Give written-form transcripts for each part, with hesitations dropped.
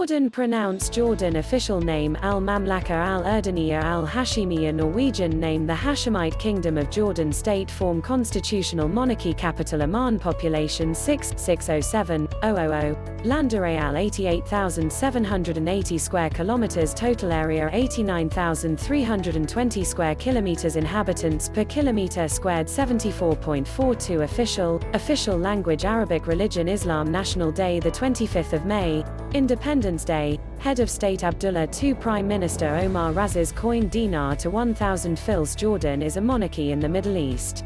Jordan, pronounced Jordan. Official name Al-Mamlaka al-Urdaniya al-Hashimiyya. Norwegian name The Hashemite Kingdom of Jordan. State form constitutional monarchy. Capital Amman. Population 6,607,000. Land area 88,780 square kilometers. Total area 89,320 square kilometers. Inhabitants per kilometer squared 74.42. Official language Arabic. Religion Islam. National day the 25th of May. Independence Day. Head of State Abdullah II. Prime Minister Omar Aziz. Coin dinar to 1,000 fils. Jordan is a monarchy in the Middle East.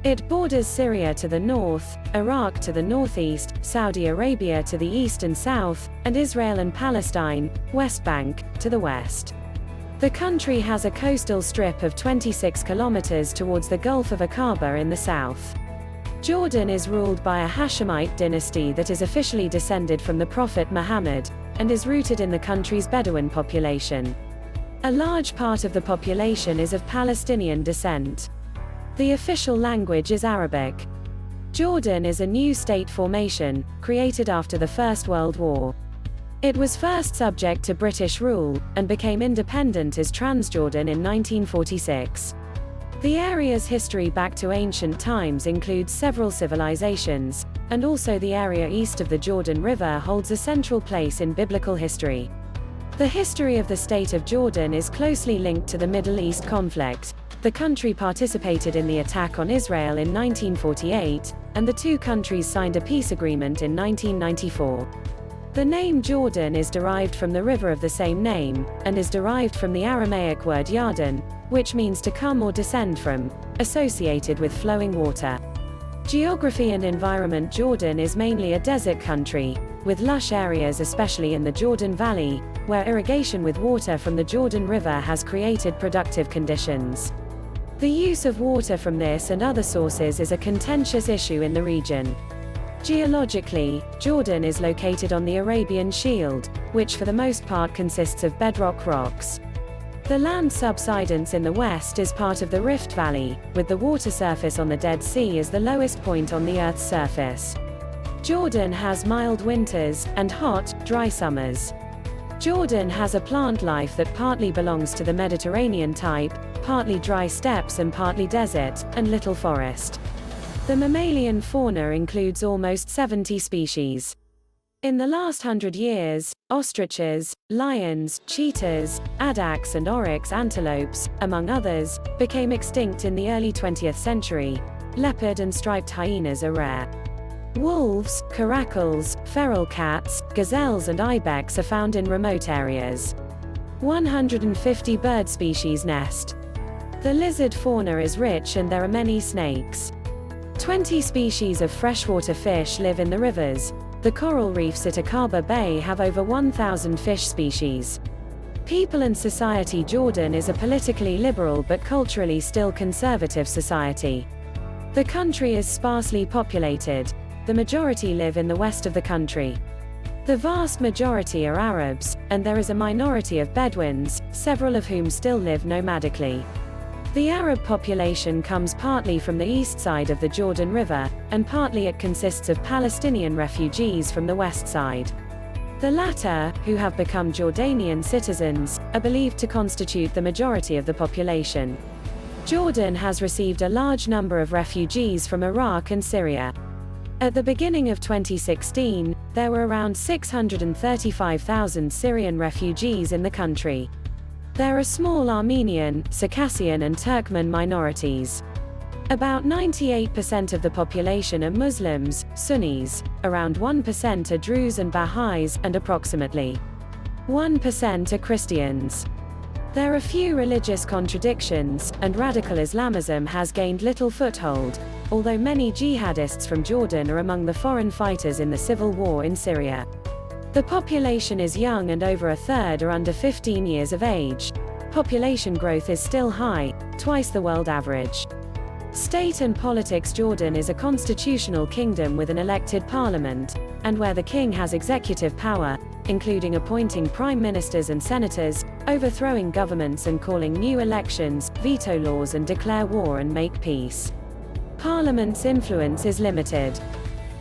It borders Syria to the north, Iraq to the northeast, Saudi Arabia to the east and south, and Israel and Palestine, West Bank, to the west. The country has a coastal strip of 26 kilometers towards the Gulf of Aqaba in the south. Jordan is ruled by a Hashemite dynasty that is officially descended from the Prophet Muhammad, and is rooted in the country's Bedouin population. A large part of the population is of Palestinian descent. The official language is Arabic. Jordan is a new state formation, created after the First World War. It was first subject to British rule, and became independent as Transjordan in 1946. The area's history back to ancient times includes several civilizations, and also the area east of the Jordan River holds a central place in biblical history. The history of the state of Jordan is closely linked to the Middle East conflict. The country participated in the attack on Israel in 1948, and the two countries signed a peace agreement in 1994. The name Jordan is derived from the river of the same name, and is derived from the Aramaic word Yarden, which means to come or descend from, associated with flowing water. Geography and environment. Jordan is mainly a desert country, with lush areas especially in the Jordan Valley, where irrigation with water from the Jordan River has created productive conditions. The use of water from this and other sources is a contentious issue in the region. Geologically, Jordan is located on the Arabian Shield, which for the most part consists of bedrock rocks. The land subsidence in the west is part of the Rift Valley, with the water surface on the Dead Sea as the lowest point on the Earth's surface. Jordan has mild winters, and hot, dry summers. Jordan has a plant life that partly belongs to the Mediterranean type, partly dry steppes and partly desert, and little forest. The mammalian fauna includes almost 70 species. In the last 100 years, ostriches, lions, cheetahs, addax and oryx antelopes, among others, became extinct in the early 20th century. Leopard and striped hyenas are rare. Wolves, caracals, feral cats, gazelles and ibex are found in remote areas. 150 bird species nest. The lizard fauna is rich and there are many snakes. 20 species of freshwater fish live in the rivers. The coral reefs at Aqaba Bay have over 1,000 fish species. People and society. Jordan is a politically liberal but culturally still conservative society. The country is sparsely populated. The majority live in the west of the country. The vast majority are Arabs, and there is a minority of Bedouins, several of whom still live nomadically. The Arab population comes partly from the east side of the Jordan River, and partly it consists of Palestinian refugees from the west side. The latter, who have become Jordanian citizens, are believed to constitute the majority of the population. Jordan has received a large number of refugees from Iraq and Syria. At the beginning of 2016, there were around 635,000 Syrian refugees in the country. There are small Armenian, Circassian and Turkmen minorities. About 98% of the population are Muslims, Sunnis, around 1% are Druze and Baha'is, and approximately 1% are Christians. There are few religious contradictions, and radical Islamism has gained little foothold, although many jihadists from Jordan are among the foreign fighters in the civil war in Syria. The population is young and over a third are under 15 years of age. Population growth is still high, twice the world average. State and politics. Jordan is a constitutional kingdom with an elected parliament, and where the king has executive power, including appointing prime ministers and senators, overthrowing governments and calling new elections, veto laws and declare war and make peace. Parliament's influence is limited.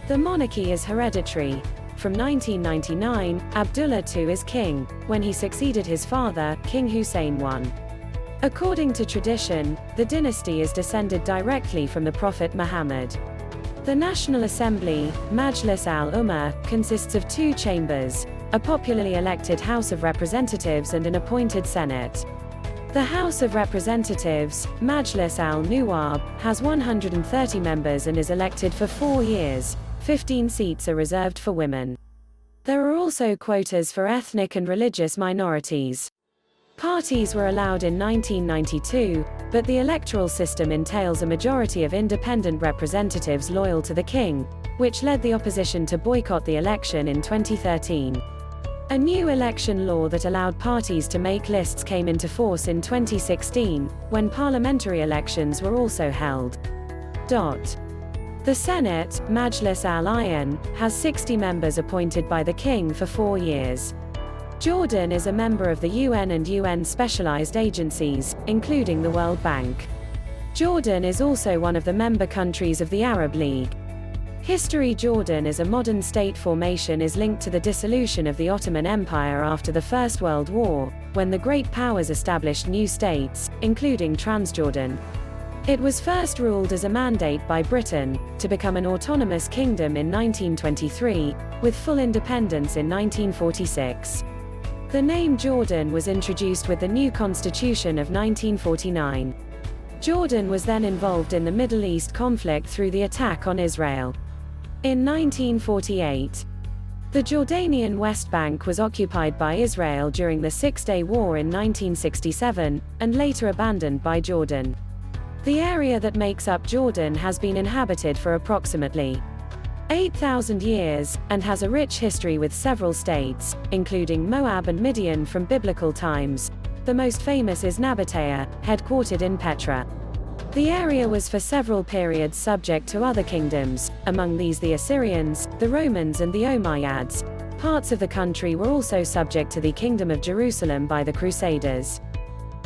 The monarchy is hereditary. From 1999, Abdullah II is king, when he succeeded his father, King Hussein I. According to tradition, the dynasty is descended directly from the Prophet Muhammad. The National Assembly, Majlis al-Ummah, consists of two chambers, a popularly elected House of Representatives and an appointed Senate. The House of Representatives, Majlis al-Nuwab, has 130 members and is elected for 4 years. 15 seats are reserved for women. There are also quotas for ethnic and religious minorities. Parties were allowed in 1992, but the electoral system entails a majority of independent representatives loyal to the king, which led the opposition to boycott the election in 2013. A new election law that allowed parties to make lists came into force in 2016, when parliamentary elections were also held. The Senate, Majlis al-Ayan, has 60 members appointed by the king for 4 years. Jordan is a member of the UN and UN specialized agencies, including the World Bank. Jordan is also one of the member countries of the Arab League. History: Jordan as a modern state formation is linked to the dissolution of the Ottoman Empire after the First World War, when the great powers established new states, including Transjordan. It was first ruled as a mandate by Britain, to become an autonomous kingdom in 1923, with full independence in 1946. The name Jordan was introduced with the new constitution of 1949. Jordan was then involved in the Middle East conflict through the attack on Israel. In 1948, the Jordanian West Bank was occupied by Israel during the Six-Day War in 1967, and later abandoned by Jordan. The area that makes up Jordan has been inhabited for approximately 8,000 years, and has a rich history with several states, including Moab and Midian from biblical times. The most famous is Nabatea, headquartered in Petra. The area was for several periods subject to other kingdoms, among these the Assyrians, the Romans and the Umayyads. Parts of the country were also subject to the Kingdom of Jerusalem by the Crusaders.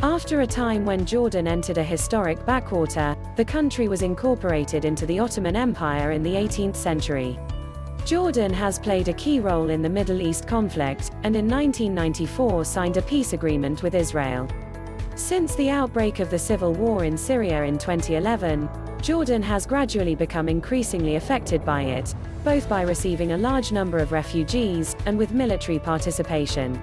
After a time when Jordan entered a historic backwater, the country was incorporated into the Ottoman Empire in the 18th century. Jordan has played a key role in the Middle East conflict, and in 1994 signed a peace agreement with Israel. Since the outbreak of the civil war in Syria in 2011, Jordan has gradually become increasingly affected by it, both by receiving a large number of refugees, and with military participation.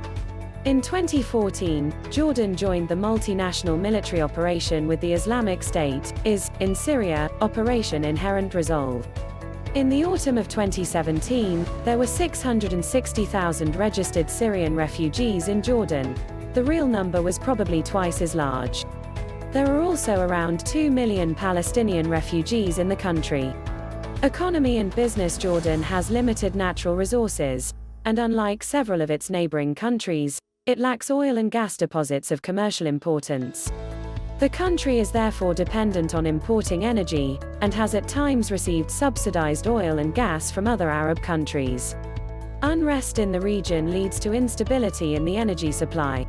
In 2014, Jordan joined the multinational military operation with the Islamic State, IS, in Syria, Operation Inherent Resolve. In the autumn of 2017, there were 660,000 registered Syrian refugees in Jordan. The real number was probably twice as large. There are also around 2 million Palestinian refugees in the country. Economy and business: Jordan has limited natural resources, and unlike several of its neighboring countries, it lacks oil and gas deposits of commercial importance. The country is therefore dependent on importing energy, and has at times received subsidized oil and gas from other Arab countries. Unrest in the region leads to instability in the energy supply.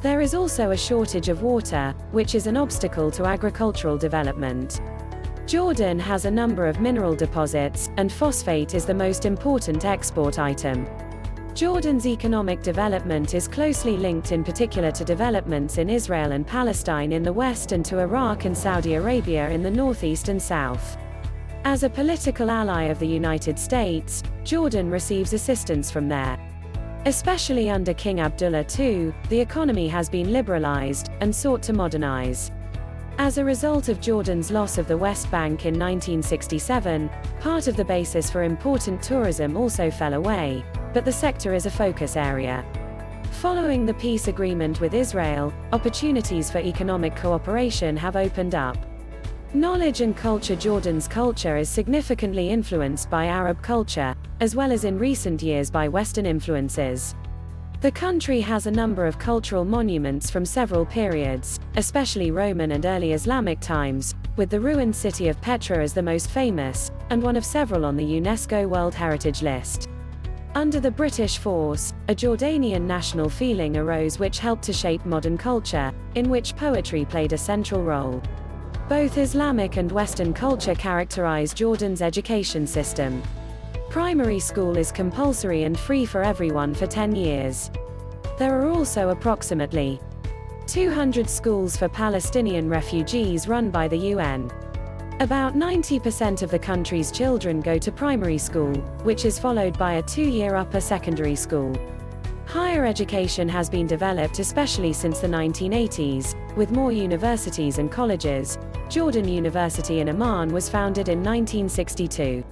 There is also a shortage of water, which is an obstacle to agricultural development. Jordan has a number of mineral deposits, and phosphate is the most important export item. Jordan's economic development is closely linked in particular to developments in Israel and Palestine in the west and to Iraq and Saudi Arabia in the northeast and south. As a political ally of the United States, Jordan receives assistance from there. Especially under King Abdullah II, the economy has been liberalized, and sought to modernize. As a result of Jordan's loss of the West Bank in 1967, part of the basis for important tourism also fell away, but the sector is a focus area. Following the peace agreement with Israel, opportunities for economic cooperation have opened up. Knowledge and culture: Jordan's culture is significantly influenced by Arab culture, as well as in recent years by Western influences. The country has a number of cultural monuments from several periods, especially Roman and early Islamic times, with the ruined city of Petra as the most famous, and one of several on the UNESCO World Heritage List. Under the British force, a Jordanian national feeling arose which helped to shape modern culture, in which poetry played a central role. Both Islamic and Western culture characterize Jordan's education system. Primary school is compulsory and free for everyone for 10 years. There are also approximately 200 schools for Palestinian refugees run by the UN. About 90% of the country's children go to primary school, which is followed by a 2-year upper secondary school. Higher education has been developed especially since the 1980s, with more universities and colleges. Jordan University in Amman was founded in 1962.